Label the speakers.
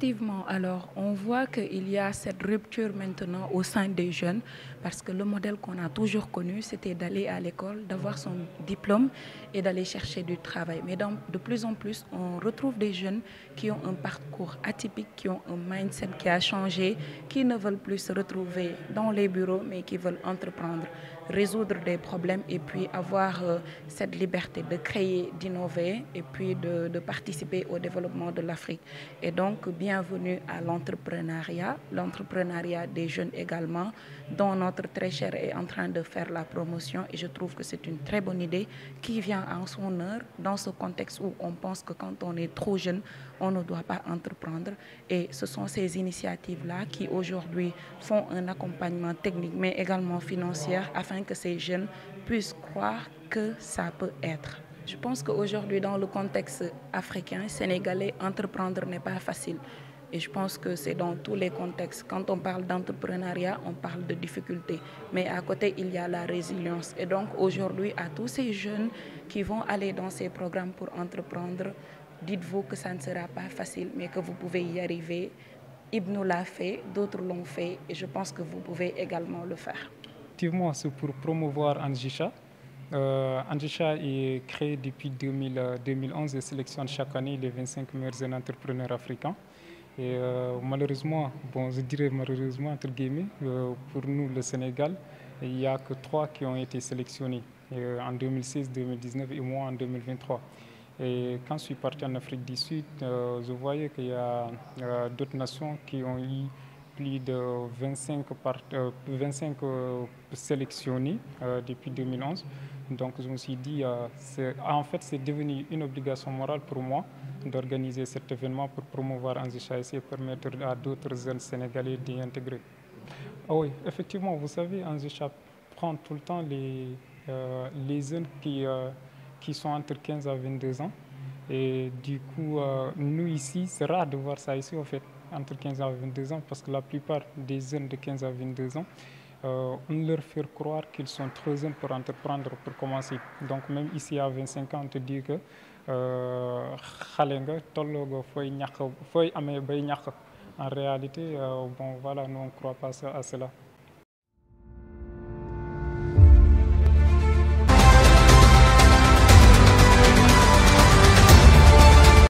Speaker 1: Effectivement, alors on voit qu'il y a cette rupture maintenant au sein des jeunes parce que le modèle qu'on a toujours connu, c'était d'aller à l'école, d'avoir son diplôme et d'aller chercher du travail. Mais de plus en plus, on retrouve des jeunes qui ont un parcours atypique, qui ont un mindset qui a changé, qui ne veulent plus se retrouver dans les bureaux, mais qui veulent entreprendre, résoudre des problèmes et puis avoir cette liberté de créer, d'innover et puis de participer au développement de l'Afrique. Et donc, bienvenue à l'entrepreneuriat des jeunes également, dont notre très cher est en train de faire la promotion. Et je trouve que c'est une très bonne idée qui vient en son heure dans ce contexte où on pense que quand on est trop jeune, on ne doit pas entreprendre. Et ce sont ces initiatives-là qui aujourd'hui font un accompagnement technique, mais également financier, afin que ces jeunes puissent croire que ça peut être. Je pense qu'aujourd'hui, dans le contexte africain, sénégalais, entreprendre n'est pas facile. Et je pense que c'est dans tous les contextes. Quand on parle d'entrepreneuriat, on parle de difficultés. Mais à côté, il y a la résilience. Et donc aujourd'hui, à tous ces jeunes qui vont aller dans ces programmes pour entreprendre, dites-vous que ça ne sera pas facile, mais que vous pouvez y arriver. Ibnou l'a fait, d'autres l'ont fait, et je pense que vous pouvez également le faire.
Speaker 2: Effectivement, c'est pour promouvoir Anjisha. Anjisha est créé depuis 2011 et sélectionne chaque année les 25 meilleurs entrepreneurs africains. Et malheureusement, bon, je dirais malheureusement entre guillemets, pour nous, le Sénégal, il n'y a que 3 qui ont été sélectionnés en 2016, 2019 et moi en 2023. Et quand je suis parti en Afrique du Sud, je voyais qu'il y a d'autres nations qui ont eu plus de 25 sélectionnés depuis 2011. Donc je me suis dit, en fait, c'est devenu une obligation morale pour moi d'organiser cet événement pour promouvoir Anzisha et permettre à d'autres jeunes Sénégalais d'y intégrer. Ah oui, effectivement, vous savez, Anzisha prend tout le temps les jeunes qui sont entre 15 à 22 ans. Et du coup, nous ici, c'est rare de voir ça ici, en fait, entre 15 à 22 ans, parce que la plupart des jeunes de 15 à 22 ans, on leur fait croire qu'ils sont trop jeunes pour entreprendre, pour commencer. Donc même ici à 25 ans, on te dit que en réalité, bon voilà, nous on ne croit pas à cela.